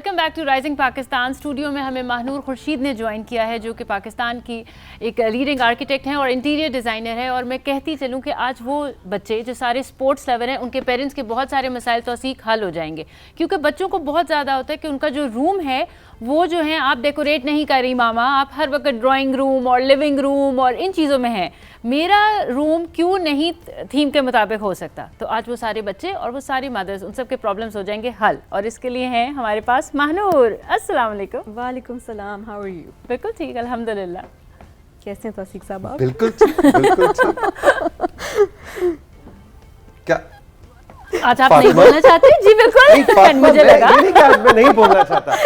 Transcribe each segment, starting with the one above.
Welcome back to rising Pakistan. Studio में हमें महानूर खुर्शीद ने ज्वाइन किया है, जो कि पाकिस्तान की एक लीडिंग आर्किटेक्ट हैं और इंटीरियर डिज़ाइनर है। और मैं कहती चलूँ कि आज वो बच्चे जो सारे स्पोर्ट्स लवर हैं, उनके पेरेंट्स के बहुत सारे मसाइल तौसीक हल हो जाएंगे, क्योंकि बच्चों को बहुत ज़्यादा होता है कि उनका जो रूम है वो जो है आप डेकोरेट नहीं कर रही मामा, आप हर वक्त ड्राइंग रूम और लिविंग रूम और इन चीज़ों में हैं, मेरा रूम क्यों नहीं थीम के मुताबिक हो सकता। तो आज वो सारे बच्चे और वो सारी मदर्स, उन सब के प्रॉब्लम्स हो जाएंगे हल। और इसके लिए हैं हमारे पास महानूर। अस्सलाम वालेकुम। वालेकुम सलाम, हाउ आर यू? बिल्कुल ठीक, अल्हम्दुलिल्लाह। कैसे हैं तौसीक साहब आप? बिल्कुल ठीक, बिल्कुल ठीक। क्या आज आप नहीं बोलना चाहते? जी बिल्कुल, मुझे लगा नहीं कि आज मैं नहीं बोलना चाहता,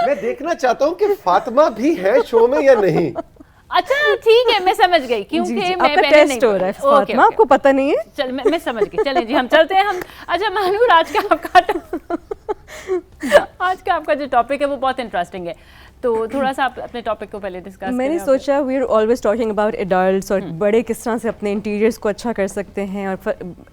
मैं देखना चाहता हूँ कि फातिमा भी है शो में या नहीं। अच्छा ठीक है, मैं समझ गई, क्योंकि मैं आपका पहले टेस्ट हो रहा है फातिमा, आपको पता नहीं है? चल मैं समझ गई। चलें जी, हम चलते हैं। हम अच्छा महानूर, आज का आपका जो टॉपिक है वो बहुत इंटरेस्टिंग है, तो थोड़ा सा आप अपने टॉपिक को पहले डिस्कस करें। मैंने सोचा we are always talking about adults और बड़े किस तरह से अपने इंटीरियर्स को अच्छा कर सकते हैं और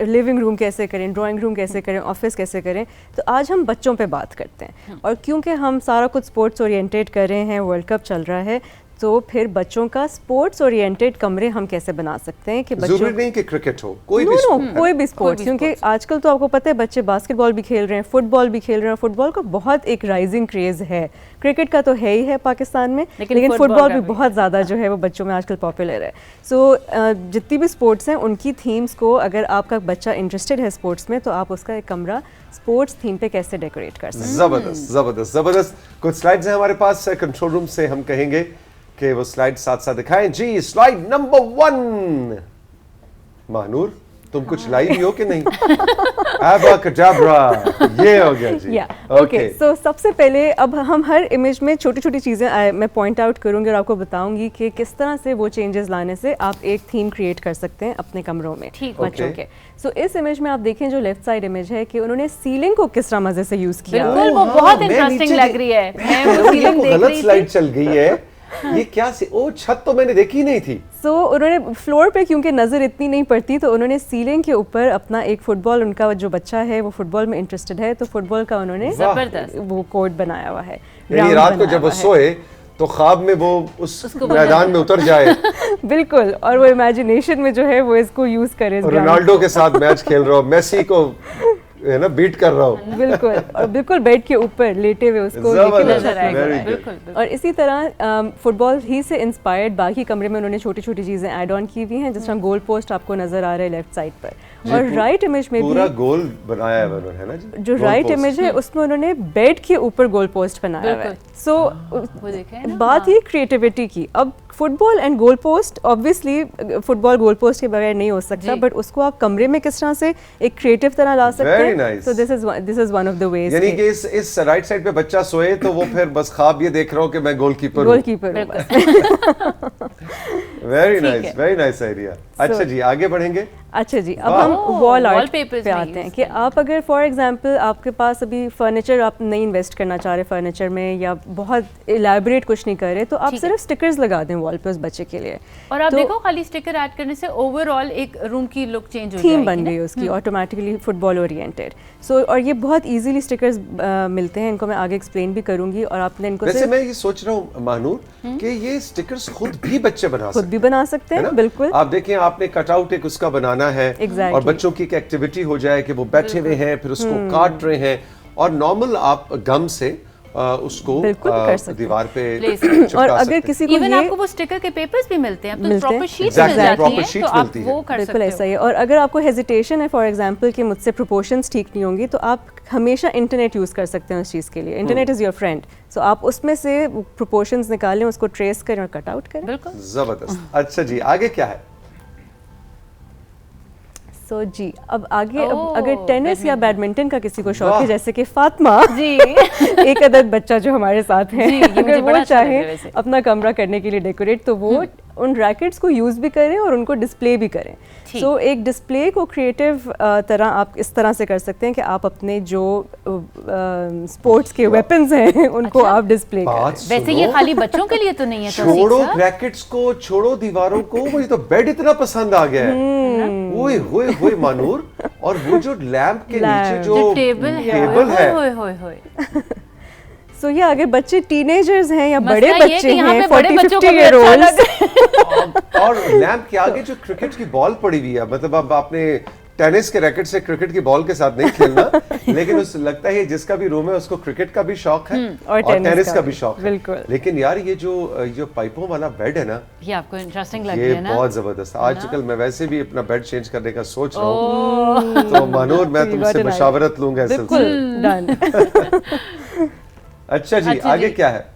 लिविंग रूम कैसे करें, ड्राइंग रूम कैसे करें, ऑफिस कैसे करें। तो आज हम बच्चों पे बात करते हैं। और क्योंकि हम सारा कुछ स्पोर्ट्स ओरिएंटेड कर रहे हैं, वर्ल्ड कप चल रहा है, तो फिर बच्चों का स्पोर्ट्स ओरिएंटेड कमरे हम कैसे बना सकते हैं कि बच्चों जरूरी नहीं कि क्रिकेट हो, कोई भी स्पोर्ट, कोई भी स्पोर्ट्स, क्योंकि आजकल तो आपको पता है बच्चे बास्केटबॉल भी खेल रहे हैं, फुटबॉल भी खेल रहे हैं। फुटबॉल का बहुत एक राइजिंग क्रेज है, क्रिकेट का तो है ही है पाकिस्तान में, लेकिन फुटबॉल भी बहुत ज़्यादा जो है वो बच्चों में आजकल पॉपुलर है। सो जितनी भी स्पोर्ट्स हैं उनकी थीम्स को, अगर आपका बच्चा इंटरेस्टेड है स्पोर्ट्स में, तो आप उसका एक कमरा स्पोर्ट्स थीम पे कैसे डेकोरेट कर सकते हैं। जबरदस्त जबरदस्त जबरदस्त। कुछ स्लाइड्स हैं हमारे पास कंट्रोल रूम से, हम कहेंगे कि वो स्लाइड साथ साथ दिखाएं। जी स्लाइड नंबर 1। महानूर तुम कुछ लाई भी हो कि नहीं? Abracadabra, ये हो गया जी। ओके, सो सबसे पहले अब हम हर इमेज में छोटी छोटी चीज़ें मैं पॉइंट आउट करूंगी और आपको बताऊंगी कि किस तरह से वो चेंजेस लाने से आप एक थीम क्रिएट कर सकते हैं अपने कमरों में बच्चों के। सो इस इमेज में आप देखें, जो लेफ्ट साइड इमेज है, कि उन्होंने सीलिंग को किस तरह मजे से यूज किया। बिल्कुल, वो बहुत इंटरेस्टिंग लग रही है। मैं वो सीलिंग देख गलत रही स्लाइड थी। चल गई है। ये क्या ओ छत तो मैंने देखी नहीं थी। सो उन्होंने फ्लोर पे क्योंकि नज़र इतनी नहीं पड़ती, तो उन्होंने सीलिंग के ऊपर अपना एक फुटबॉल, उनका जो बच्चा है वो फुटबॉल में इंटरेस्टेड है, तो फुटबॉल का उन्होंने वो कोर्ट बनाया हुआ है। यानी रात को जब वो सोए तो ख्वाब में वो उस मैदान में उतर जाए। बिल्कुल, और वो इमेजिनेशन में जो है वो इसको यूज करे। रोनाल्डो के साथ मैच खेल रहा हो, मेसी को है ना बीट कर रहा हूँ। बिल्कुल, और बिल्कुल बेड के ऊपर लेटे हुए उसको नजर आएगा। बिल्कुल। और इसी तरह फुटबॉल ही से इंस्पायर्ड बाकी कमरे में उन्होंने छोटी छोटी चीजें ऐड ऑन की हुई हैं, जिस तरह गोल पोस्ट आपको नजर आ रहा है लेफ्ट साइड पर, और राइट इमेज में पूरा भी गोल बनाया है ना जी। जो राइट इमेज है उसमें उन्होंने बेड के ऊपर गोल पोस्ट बनाया है। सो बात ये क्रिएटिविटी की। अब football and goal post, obviously football goal post के बगैर नहीं हो सकता, बट उसको आप कमरे में किस तरह से एक क्रिएटिव तरह ला सकते हैं। सो this is one of the ways. यानी कि इस राइट साइड पे बच्चा सोए तो वो फिर बस ख्वाब ये देख रहा हो कि मैं गोलकीपर वेरी नाइस आइडिया। अच्छा जी, आगे बढ़ेंगे। अच्छा जी, अब हम वॉल आर्ट पे आते हैं कि आप अगर फॉर एग्जांपल आपके पास अभी फर्नीचर, आप नहीं इन्वेस्ट करना चाह रहे फर्नीचर में, या बहुत इलेबोरेट कुछ नहीं कर रहे, तो आप सिर्फ स्टिकर्स लगा दें वॉल पे उस बच्चे के लिए। और आप देखो, खाली स्टिकर ऐड करने से ओवरऑल एक रूम की लुक चेंज हो जाएगी, थीम बन गई उसकी ऑटोमेटिकली फुटबॉल ओरिएंटेड। सो और ये बहुत इजीली स्टिकर्स मिलते हैं, इनको मैं आगे एक्सप्लेन भी करूंगी। और आपने इनको वैसे मैं ये सोच रहा हूँ महानूर कि ये स्टिकर्स खुद भी बच्चे बना सकते हैं। बिल्कुल, आप देखें, आपने कटआउट एक उसका बनाना है और बच्चों की एक एक्टिविटी हो जाए कि वो बैठे हुए हैं, फिर उसको काट रहे हैं, और नॉर्मल आप गम से उसको दीवार पे और अगर किसी को इवन आपको वो स्टिकर के पेपर्स भी मिलते हैं, अब तो प्रॉपर शीट्स मिल जाती हैं, तो आप वो कर सकते हो। ऐसा ही है। और अगर आपको हेजिटेशन है, फॉर एग्जांपल कि मुझसे प्रोपोर्शंस ठीक नहीं होंगी, तो आप हमेशा इंटरनेट यूज कर सकते हैं उस चीज़ के लिए। Internet is your friend. So आप उसमें से प्रोपोर्शंस निकालें, उसको ट्रेस करें और कट आउट करें। बिल्कुल, जबरदस्त। अच्छा जी, आगे क्या है? सो जी, अब आगे अब अगर टेनिस या बैडमिंटन का किसी को शौक है, जैसे कि फातिमा जी एक अदद बच्चा जो हमारे साथ है, अगर वो चाहे अपना कमरा करने के लिए डेकोरेट, तो वो उन रैकेट्स को यूज़ भी करें और उनको डिस्प्ले भी करें। सो एक डिस्प्ले को क्रिएटिव तरह आप इस तरह से कर सकते हैं कि आप अपने जो स्पोर्ट्स के वेपन्स हैं उनको आप डिस्प्ले करें। वैसे ये खाली बच्चों के लिए तो नहीं है, छोड़ो रैकेट्स को, छोड़ो दीवारों को, मुझे तो बेड इतना पसंद आ गया है। ओए होए होए मानूर, और वो जो लैंप के नीचे जो टेबल है, सो ये अगर बच्चे टीनेजर्स हैं या बड़े मसला ये बच्चे कि यहाँ हैं पे बड़े 40 बच्चों को 50 भी ईयर अच्छा ओल्ड और लैंप के आगे जो क्रिकेट की बॉल पड़ी हुई है, मतलब अब आपने टेनिस के रैकेट से क्रिकेट की बॉल के साथ नहीं खेलना, लेकिन उस लगता है जिसका भी रूम है उसको क्रिकेट का भी शौक है और टेनिस का भी शौक है। बिल्कुल। लेकिन यार ये जो पाइपों वाला बेड है ना, ये आपको इंटरेस्टिंग लग ये रहा है ना? बहुत जबरदस्त। आजकल मैं वैसे भी अपना बेड चेंज करने का सोच रहा हूँ, तो मानूर मैं तुमसे मशावरत लूंगा इस सिलसिले में। डन। अच्छा जी, आगे क्या है?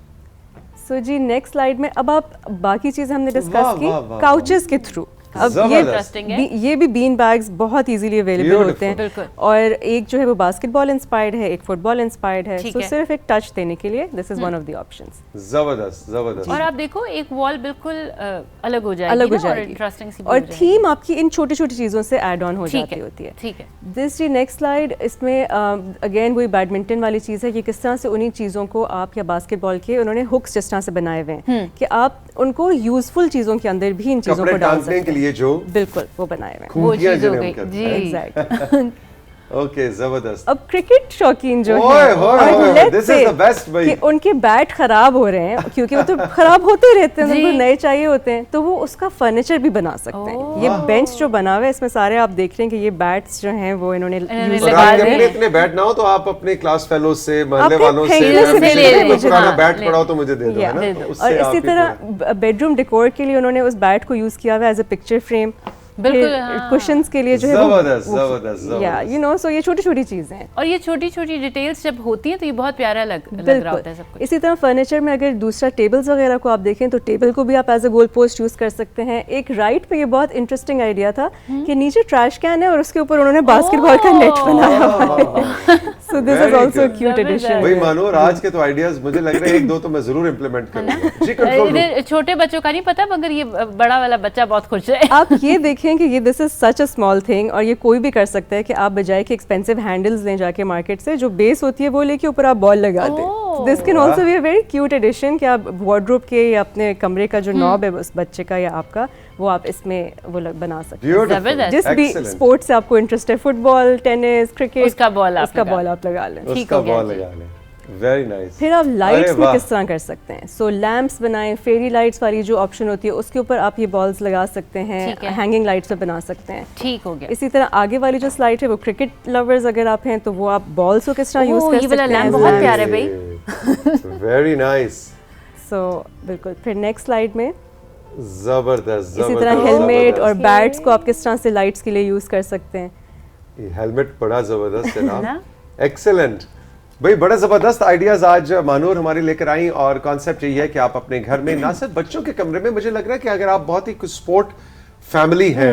सो जी नेक्स्ट स्लाइड में अब आप बाकी चीजें हमने वाह, डिस्कस की वाह, वाह, काउचेस के थ्रू। अब इंटरेस्टिंग है। ये भी बीन बैग्स बहुत इजीली अवेलेबल होते हैं, बिल्कुल। और एक जो है वो बास्केटबॉल इंस्पायर्ड है, एक फुटबॉल इंस्पायर्ड है, ठीक तो है। सिर्फ एक टच देने के लिए this is one of the options. जबरदस्त जबरदस्त। और आप देखो एक वॉल बिल्कुल अलग हो जाएगी, अलग हो ना, और जाएगी इंटरेस्टिंग सी भी और हो जाएगी। थीम आपकी इन छोटी छोटी चीजों से ऐड ऑन हो ठीक जाती है, होती है। ठीक है। दिस जी नेक्स्ट स्लाइड, इसमें अगेन वही बैडमिंटन वाली चीज़ है कि किस तरह से उन्हीं चीज़ों को आप, या बास्केटबॉल के उन्होंने हुक्स जिस तरह से बनाए हुए हैं कि आप उनको यूजफुल चीज़ों के अंदर भी इन चीज़ों कपड़े को डाल टांगने सकते के हैं। लिए जो बिल्कुल वो बनाए हुए हैं। वो खूंटियां चीज हो जिन्हें गई हम कहते हैं। जी। एग्जैक्टली। ओके जबरदस्त। अब क्रिकेट शौकीन जो ओए, है, होए, और होए, let's this is say the best भाई। कि उनके बैट खराब हो रहे हैं, क्योंकि वो तो खराब होते रहते हैं, जी। उनको नए चाहिए होते हैं, तो वो उसका फर्नीचर भी बना सकते हैं। ये बेंच जो बना हुआ है, इसमें सारे आप देख रहे हैं कि ये बैट्स जो हैं वो इन्होंने इन्होंने use और लगा किए आपके दिए। अपने हैं। इतने बैट ना हो तो आप अपने क्लास फेलो से, मोहल्ले आपके वालों से, फैमिली से किसी ले को लीजिए, पुराना हाँ, बैट ले। पड़ा हो तो मुझे दे दो, है ना? दे दो। तो उससे और आप इसी ही तरह बेडरूम डेकोर के लिए उन्होंने उस बैट को यूज किया हुआ है एज अ पिक्चर फ्रेम। बिल्कुल, हाँ। कुशंस के लिए जो है जबरदस्त, जबरदस्त, या जबरदस्त। यू नो, सो ये छोटी छोटी चीजें हैं। और ये छोटी छोटी डिटेल्स जब होती हैं तो ये बहुत प्यारा लग रहा होता है सब कुछ। इसी तरह फर्नीचर में अगर दूसरा टेबल्स वगैरह को आप देखें तो टेबल को भी आप as a goal post use कर सकते हैं। एक राइट पे ये बहुत इंटरेस्टिंग आइडिया था कि नीचे ट्रैश कैन है और उसके ऊपर उन्होंने बास्केटबॉल का नेट बनाया हुआ है। So this is Very also good. Cute addition. भाई मानूर, आज के तो आइडियाज मुझे लग रहे हैं एक दो तो मैं जरूर इम्प्लीमेंट करूंगा। जी, कंट्रोल रूम। इधर छोटे बच्चों का नहीं पता, मगर ये बड़ा वाला बच्चा बहुत खुश है। आप ये देखें कि ये this is such a small thing, और ये कोई भी कर सकता है कि आप बजाय के एक्सपेंसिव हैंडल्स लें जाके मार्केट से, जो बेस होती है वो लेके ऊपर आप बॉल लगा दें। This can also be a very cute addition कि आप वार्डरोब के या अपने कमरे का जो नॉब है उस बच्चे का या आपका, वो आप इसमें वो बना सकते हैं। Beautiful. जबरदस्त। जिस भी Excellent. स्पोर्ट्स से आपको इंटरेस्ट है, फुटबॉल, टेनिस, क्रिकेट, उसका बॉल आप उसका लगा बॉल आप लगा लें। ठीक उसका हो गया बॉल जी। लगा लें। Very nice. फिर आप लाइट्स अरे में वाह। किस तरह कर सकते हैं? सो लैंप्स बनाएं, फेरी लाइट्स वाली जो ऑप्शन होती है उसके ऊपर आप ये बॉल्स लगा सकते ठीक हैं, है। हैंगिंग लाइट्स पे बना सकते हैं। ठीक हो गया। इसी तरह आगे वाली जो स्लाइड है वो क्रिकेट लवर्स अगर आप हैं तो वो आप बॉल्स को किस तरह यूज ओह, कर ये सकते वाला हैं। लैम्प बहुत प्यारा है भाई। Very nice. सो बिल्कुल। फिर नेक्स्ट स्लाइड में जबरदस्त। इसी तरह हेलमेट और बैट्स को आप किस तरह से लाइट्स के लिए यूज कर सकते हैं। हेलमेट बड़ा जबरदस्त है ना? ना? एक्सेलेंट भाई, बड़ा जबरदस्त आइडियाज आज मानूर हमारे लेकर आई। और कॉन्सेप्ट यही है कि आप अपने घर में, ना सिर्फ बच्चों के कमरे में, मुझे लग रहा है कि अगर आप बहुत ही कुछ स्पोर्ट फैमिली है,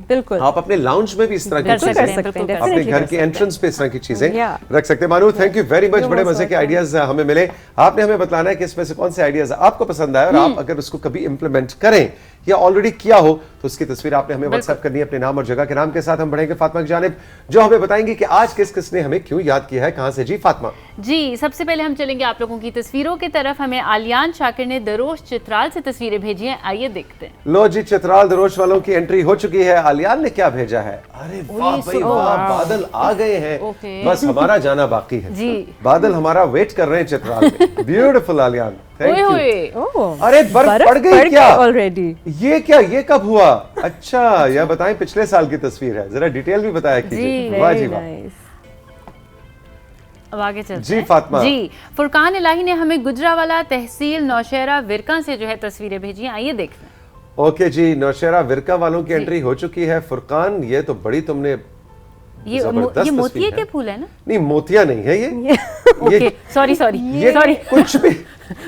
बिल्कुल आप अपने लाउंज में भी इस तरह की कर चीजें, सकते हैं, सकते हैं, बिल्कुल कर अपने definitely घर कर की सकते हैं। एंट्रेंस पे इस तरह की चीजें Yeah. रख सकते हैं। Manoor, thank you very much. You're बड़े most मजे के welcome. आइडियाज हमें मिले। आपने हमें बताना है कि इसमें से कौन से आइडियाज आपको पसंद आए, और आप अगर उसको कभी इंप्लीमेंट करें या ऑलरेडी किया हो तो उसकी तस्वीर आपने हमें व्हाट्सएप करनी है अपने नाम और जगह के नाम के साथ। हम बढ़ेंगे फातिमा की जानिब, जो हमें बताएंगी कि आज किस किस ने हमें क्यों याद किया है। कहां से जी फातिमा? जी, सबसे पहले हम चलेंगे आप लोगों की तस्वीरों की तरफ। हमें आलियान शाकिर ने दरोश चित्राल से तस्वीरें भेजी हैं, आइए देखते हैं। लो जी, चित्राल दरोश वालों की एंट्री हो चुकी है। आलियान ने क्या भेजा है? अरे वाह भाई वाह, बादल आ गए हैं। ओके। बस हमारा जाना बाकी है। जी। बादल हमारा वेट कर रहे हैं चित्राल में। ब्यूटीफुल आलियान, थैंक ओए यू। होए। ओह, अरे बर्फ पड़ गई क्या ऑलरेडी? ये क्या, ये कब हुआ? अच्छा, यह बताएं, पिछले साल की तस्वीर है, जरा डिटेल भी बताया कीजिए। जी, वाह जी वाह। अब आगे चलते जी हैं। फातिमा। जी, फुरकान इलाही ने हमें गुजरावाला तहसील नौशहरा विरका से जो है तस्वीरें भेजी हैं, आइए देखते हैं। ओके जी, नौशहरा विरका वालों की एंट्री हो चुकी है। फुरकान, ये तो बड़ी तुमने ये जबरदस्त मोतिये तस्वीर के है। फूल है ना? नहीं, मोतिया नहीं है ये। ओके, सॉरी सॉरी ये सॉरी कुछ भी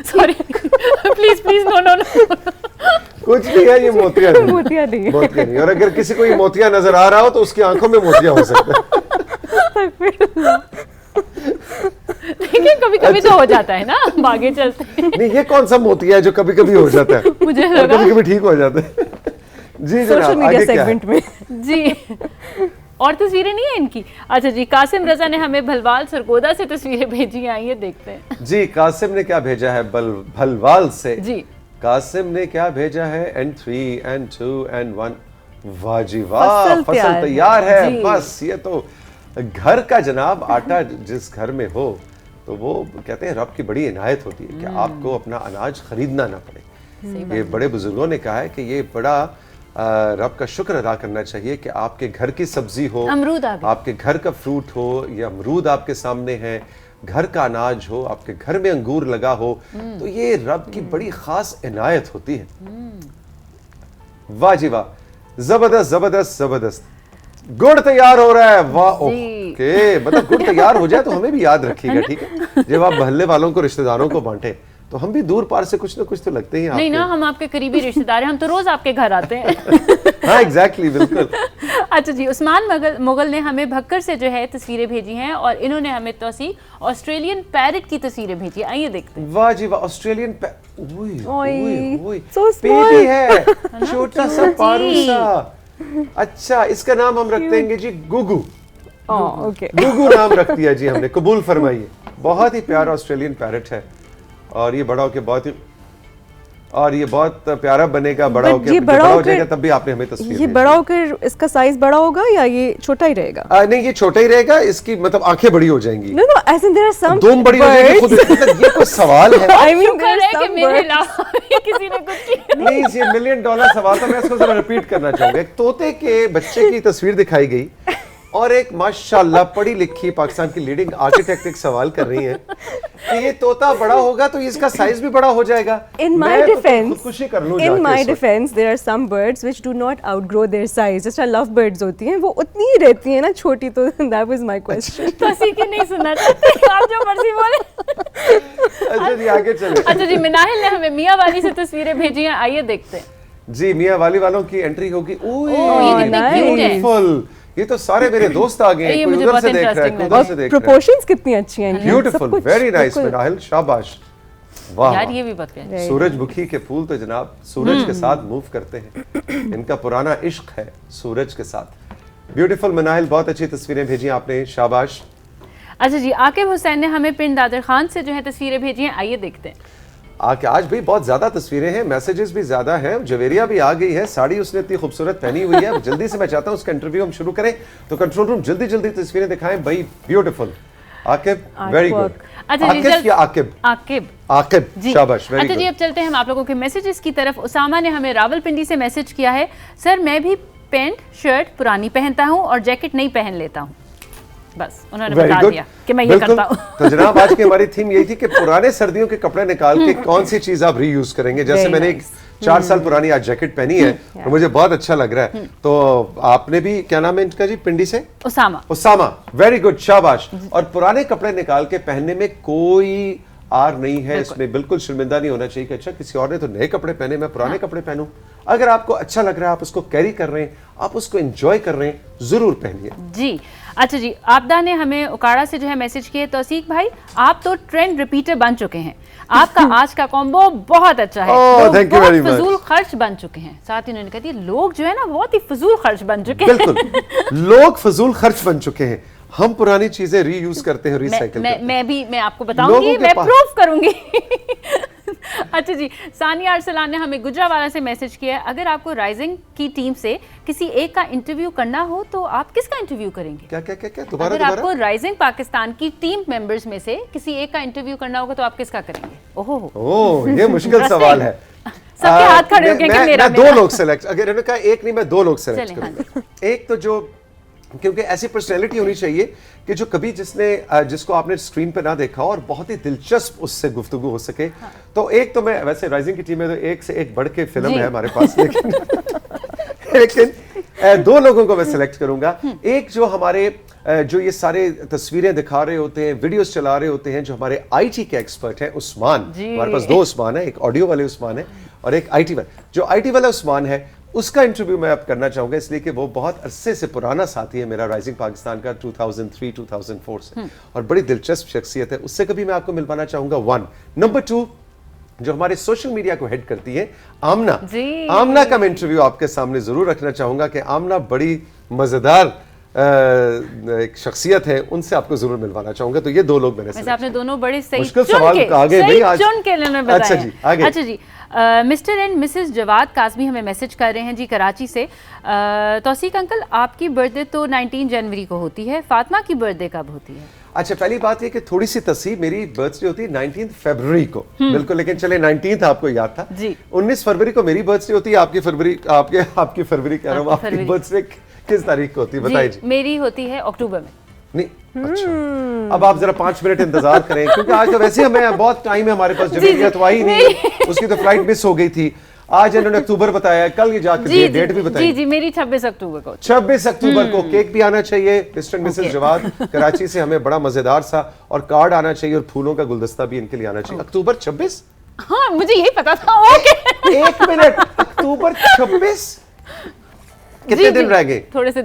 sorry please please no no no. कुछ भी है, ये मोतिया नहीं। मोतिया नहीं है। मोतिया नहीं। और अगर किसी को ये मोतिया नजर आ रहा हो तो उसकी आंखों में मोतिया हो सकता है। देखिए कभी कभी तो हो जाता है ना, हम आगे चलते हैं। नहीं, ये कौन सा मोतिया है जो कभी कभी हो जाता है? मुझे और लगा कभी कभी ठीक हो जाता है। जी सोशल जनाब, मीडिया आगे क्या है? सेगमेंट में। जी, और तस्वीरें नहीं है इनकी। अच्छा जी, कासिम रजा ने हमें भलवाल सरगोदा से तस्वीरें भेजी हैं, आइए देखते हैं। जी, कासिम ने क्या भेजा है? भलवाल से जी, कासिम ने क्या भेजा है? N3 N2 N1। वाह जी वाह, फसल फसल तैयार तैयार है। जी। बस ये तो घर का जनाब, आटा जिस घर में हो तो वो कहते हैं रब की बड़ी इनायत होती है कि आपको अपना अनाज खरीदना ना पड़े। ये बड़े बुजुर्गों ने कहा है कि ये बड़ा रब का शुक्र अदा करना चाहिए कि आपके घर की सब्जी हो, अमरूद आपके घर का फ्रूट हो, या अमरूद आपके सामने है, घर का अनाज हो, आपके घर में अंगूर लगा हो, तो ये रब की बड़ी खास इनायत होती है। वाह जी वाह, जबरदस्त जबरदस्त जबरदस्त। गुड़ तैयार हो रहा है, वाह ओके, मतलब गुड़ तैयार हो जाए तो हमें भी याद रखिएगा, ठीक है? जब आप मोहल्ले वालों को, रिश्तेदारों को बांटे तो हम भी दूर पार से कुछ ना कुछ तो लगते ही हैं। नहीं ना, हम आपके करीबी रिश्तेदार हैं, हम तो रोज आपके घर आते हैं। हाँ एग्जैक्टली, बिल्कुल। अच्छा जी, उस्मान मुगल ने हमें भक्कर से जो है तस्वीरें भेजी हैं और इन्होंने हमें तौसीक ऑस्ट्रेलियन पैरेट की तस्वीरें भेजी। आइए देखते हैं। वाह जी वाह, ऑस्ट्रेलियन बेबी है, छोटा सा पारू सा। अच्छा, इसका नाम हम रख देंगे जी गुगू। ओके, गुगू नाम रख दिया जी हमने, कबूल फरमाइए। बहुत ही प्यारा ऑस्ट्रेलियन पैरेट है और ये बड़ा होके बहुत प्यारा बनेगा। बड़ा होके बड़ा हो जाएगा तब भी आपने हमें तस्वीर ये बड़ा होकर इसका साइज बड़ा होगा या ये छोटा ही रहेगा? नहीं, ये छोटा ही रहेगा, इसकी मतलब आंखें बड़ी हो जाएंगी। No as in there are some दुम बड़ी हो जाएगी खुद। ये कोई सवाल है? आई मीन मेरे अलावा किसी ने कुछ प्लीज, ये $1 मिलियन सवाल था, मैं इसको जरा रिपीट करना चाहूंगा। एक तोते के बच्चे की तस्वीर दिखाई गई और एक माशाल्लाह पढ़ी लिखी पाकिस्तान की लीडिंग आर्किटेक्ट एक सवाल कर रही है कि ये तोता बड़ा होगा तो इसका साइज भी बड़ा हो जाएगा। In my defense, in my defense, there are some birds which do not outgrow their size. जैसे love birds होती हैं, वो उतनी ही रहती हैं ना छोटी, तो that was my question. तो की नहीं सुनना चाहते, आप जो मर्जी बोले। अच्छा जी, आगे चले। अच्छा जी, मिनाहिल ने हमें मियां वाली से तस्वीरें भेजी हैं, आइए देखते हैं। जी, मियां वाली वालों की एंट्री होगी। ये कितनी क्यूट है। ये तो सारे मेरे दोस्त आ गए हैं, कोई उधर से देख रहा है, कोई उधर से देख रहा है। प्रोपोर्शंस कितनी अच्छी हैं, ब्यूटीफुल, वेरी नाइस मिनाहिल, शाबाश। वाह यार, ये भी बहुत प्यारा है। सूरजमुखी के फूल तो जनाब सूरज के साथ मूव करते हैं, इनका पुराना इश्क है सूरज के साथ। ब्यूटीफुल मिनाहिल, बहुत अच्छी तस्वीरें भेजी आपने, शाबाश। अच्छा जी, आकिब हुसैन ने हमें पिंड दादर खान से जो है तस्वीरें भेजी हैं, आइए देखते हैं। आज भी बहुत ज्यादा तस्वीरें हैं, मैसेजेस भी ज्यादा हैं। जवेरिया भी आ गई है, साड़ी उसने इतनी खूबसूरत पहनी हुई है। जल्दी से मैं चाहता हूँ उसका इंटरव्यू हम शुरू करें, तो कंट्रोल रूम जल्दी जल्दी तस्वीरें दिखाएं भाई। Beautiful Aqib, very good. अच्छा जी, आकिब, शाबाश, वेरी गुड। अच्छा जी, अब चलते हैं हम आप लोगों के मैसेजेस की तरफ। उसामा ने हमें रावलपिंडी से मैसेज किया है, सर मैं भी पैंट शर्ट पुरानी पहनता हूँ और जैकेट नहीं पहन लेता हूँ। बस उन्होंने बता दिया कि मैं ये करता हूँ। तो जनाब, आज की हमारी थीम यही थी कि पुराने सर्दियों के कपड़े निकाल के कौन सी चीज आप रीयूज करेंगे। जैसे मैंने एक 4 साल पुरानी आज जैकेट पहनी है और मुझे बहुत अच्छा लग रहा है। तो आपने भी, क्या नाम है इनका जी, पिंडी से? उसामा, वेरी गुड, शाबाश। और पुराने कपड़े निकाल के पहनने में कोई आर नहीं है, इसमें बिल्कुल शर्मिंदा नहीं होना चाहिए कि अच्छा किसी और ने तो नए कपड़े पहने, मैं पुराने कपड़े पहनूं। अगर आपको अच्छा लग रहा है, आप उसको कैरी कर रहे हैं, आप उसको एंजॉय कर रहे हैं, जरूर पहनिए जी। अच्छा जी, आपदा ने हमें उकाड़ा से जो है मैसेज किए, तौसीक भाई आप तो ट्रेंड रिपीटर बन चुके हैं, आपका आज का कॉम्बो बहुत अच्छा है। Thank you very much. फजूल खर्च बन चुके हैं। साथ ही उन्होंने कह दिया लोग जो है ना बहुत ही फजूल खर्च बन चुके हैं। बिल्कुल, लोग फजूल खर्च बन चुके हैं। हम पुरानी चीजें रीयूज करते हैं, रिसाइकिल करते हैं। मैं आपको बताऊंगी, मैं प्रूफ करूंगी। अच्छा जी, सानिया अरसलान ने हमें गुजरावाला से मैसेज किया है, अगर आपको राइजिंग की टीम से किसी एक का इंटरव्यू करना हो तो आप किसका इंटरव्यू करेंगे? क्या अगर आपको राइजिंग पाकिस्तान की टीम मेंबर्स में से किसी एक का इंटरव्यू करना होगा तो आप किसका करेंगे? ओहो, ये मुश्किल सवाल है। सबके हाथ खड़े हो गए। मेरा 2 लोग सेलेक्ट, अगर इन्होंने कहा एक नहीं, मैं 2 लोग सेलेक्ट करूंगा। एक तो जो, क्योंकि ऐसी पर्सनैलिटी होनी चाहिए कि जो कभी जिसको आपने स्क्रीन पे ना देखा और बहुत ही दिलचस्प उससे गुफ्तगू हो सके। तो एक तो मैं, वैसे राइजिंग की टीम में तो एक से एक बढ़ के फिल्म है हमारे पास, लेकिन 2 लोगों को मैं सिलेक्ट करूंगा। एक जो हमारे जो ये सारे तस्वीरें दिखा रहे होते हैं, वीडियोस चला रहे होते हैं, जो हमारे आईटी के एक्सपर्ट हैं, उस्मान। हमारे पास 2 उस्मान है, एक ऑडियो वाले उस्मान है और एक आईटी वाले। जो आईटी वाला उस्मान है उसका इंटरव्यू मैं अब करना चाहूंगा, इसलिए कि वो बहुत अरसे से पुराना साथी है मेरा राइजिंग पाकिस्तान का, 2003-2004 से, और बड़ी दिलचस्प शख्सियत है। उससे कभी मैं आपको मिलवाना चाहूंगा। 1 नंबर 2 जो हमारे सोशल मीडिया को हेड करती है, आमना का मैं इंटरव्यू आपके सामने जरूर रखना चाहूंगा कि आमना बड़ी मजेदार एक शख्सियत है, उनसे आपको जरूर मिलवाना चाहूंगा। तो ये 2 लोग मैंने, आपने दोनों बड़े सही मुश्किल सवाल आगे भाई आज चुन के बताया। अच्छा जी, आगे। अच्छा जी, mister and Mrs Jawad Kazmi हमें मैसेज कर रहे हैं जी कराची से। तौसीक अंकल, आपकी बर्थडे तो 19 जनवरी को होती है, फातिमा की बर्थडे कब होती है? अच्छा, पहली बात ये कि थोड़ी सी तस्वीर, मेरी बर्थडे होती है 19 फरवरी को, बिल्कुल, लेकिन चले 19 आपको याद था जी। 19 फरवरी को मेरी बर्थडे होती है, आपकी फरवरी कह रहा हूँ, आपकी बर्थडे किस तारीख को होती है बताइए जी? मेरी होती है अक्टूबर में। नहीं, अच्छा, अब आप जरा 5 मिनट इंतजार करें, क्योंकि आज तो वैसे हमें बहुत टाइम है हमारे पास, जवेरिया तो आई नहीं, उसकी तो फ्लाइट मिस हो गई थी। आज इन्होंने अक्टूबर बताया, कल ये जाकर डेट भी बताई। जी, मेरी 26 अक्टूबर को। 26 अक्टूबर को केक भी आना चाहिए, मिस्टर मिसेस जवाद कराची से, हमें बड़ा मजेदार सा, और कार्ड आना चाहिए, और फूलों का गुलदस्ता भी इनके लिए आना चाहिए। अक्टूबर 26? हाँ, मुझे यही पता था। ओके, 1 मिनट, अक्टूबर 26? कितने दिन रह गए? थोड़े से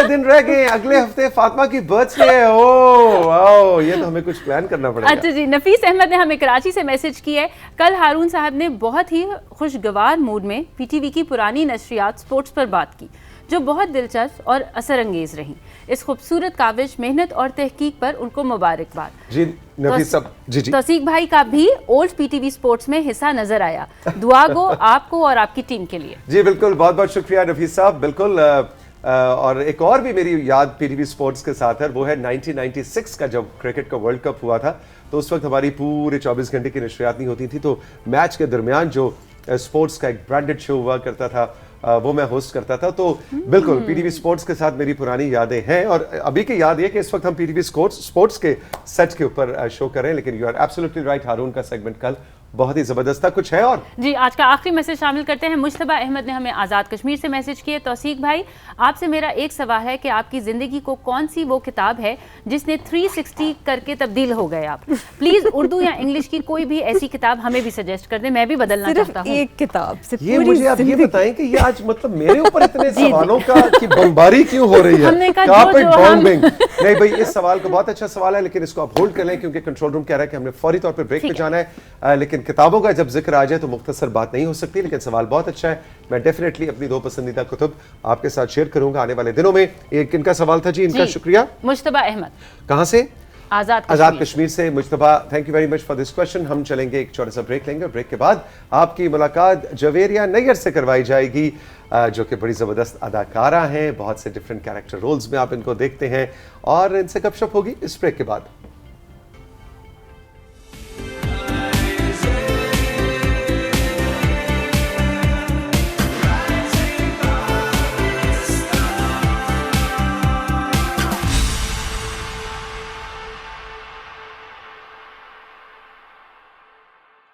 दिन रह गए। अगले हफ्ते फातिमा की बर्थडे है। ओह, ये तो हमें कुछ प्लान करना पड़ेगा। अच्छा जी, नफीस अहमद ने हमें कराची से मैसेज किया है, कल हारून साहब ने बहुत ही खुशगवार मूड में पीटीवी की पुरानी नशरियात स्पोर्ट्स पर बात की, जो बहुत दिलचस्प और असरअंगेज रही। इस खूबसूरत काविश, मेहनत और तहकीक पर उनको मुबारकबाद। जी नफीस साहब, जी तौसीक भाई का भी ओल्ड पीटीवी स्पोर्ट्स में हिस्सा नजर आया। दुआ गो आपको और आपकी टीम के लिए। जी बिल्कुल, बहुत बहुत शुक्रिया नफीस साहब, बिल्कुल। और एक और भी मेरी याद पीटीवी स्पोर्ट्स के साथ है, वो है 1996 का, जब क्रिकेट का वर्ल्ड कप हुआ था, तो उस वक्त हमारी पूरे 24 घंटे की नशरियात नहीं होती थी, तो मैच के दरमियान जो स्पोर्ट्स का एक ब्रांडेड शो हुआ करता था, वो मैं होस्ट करता था। तो बिल्कुल पीटीवी स्पोर्ट्स के साथ मेरी पुरानी यादें हैं, और अभी की याद ये कि इस वक्त हम पीटीवी स्पोर्ट्स के सेट के ऊपर शो कर रहे हैं, लेकिन यू आर एब्सोल्युटली राइट, हारून का सेगमेंट कल बहुत ही जबरदस्त था। कुछ है और जी, आज का आखिरी मैसेज शामिल करते हैं। मुश्तबा अहमद ने हमें आज़ाद कश्मीर से मैसेज किए, तौसीक भाई आपसे मेरा एक सवाल है कि आपकी ज़िंदगी को कौन सी वो किताब है जिसने 360 करके तब्दील हो गए आप? प्लीज़ उर्दू या इंग्लिश की कोई भी ऐसी किताब हमें भी सजेस्ट कर दें, मैं भी बदलना चाहता हूँ। एक किताब से ये मुझे आप ये बताएं कि ये आज मतलब मेरे ऊपर इतने सवालों का की बमबारी क्यों हो रही है? हमने कहा नहीं भाई, इस सवाल को बहुत अच्छा सवाल है, लेकिन इसको आप होल्ड कर लें, क्योंकि कंट्रोल रूम कह रहा है कि हमने फौरी तौर पर ब्रेक पे जाना है। लेकिन किताबों का जब जिक्र आ जाए तो मुख्तसर बात नहीं हो सकती, लेकिन सवाल बहुत अच्छा है। मैं डेफिनेटली अपनी 2 पसंदीदा कुतुब आपके साथ शेयर करूंगा आने वाले दिनों में। एक इनका सवाल था जी, इनका शुक्रिया। मुश्तबा अहमद, कहां से? आजाद कश्मीर से। Mushtaba, thank you very much for this question. हम चलेंगे, एक छोटा सा ब्रेक लेंगे, ब्रेक के बाद आपकी मुलाकात जवेरिया नैयर से करवाई जाएगी, जो कि बड़ी ज़बरदस्त अदाकारा हैं, बहुत से डिफरेंट कैरेक्टर रोल्स में आप इनको देखते हैं, और इनसे गपशप होगी इस ब्रेक के बाद।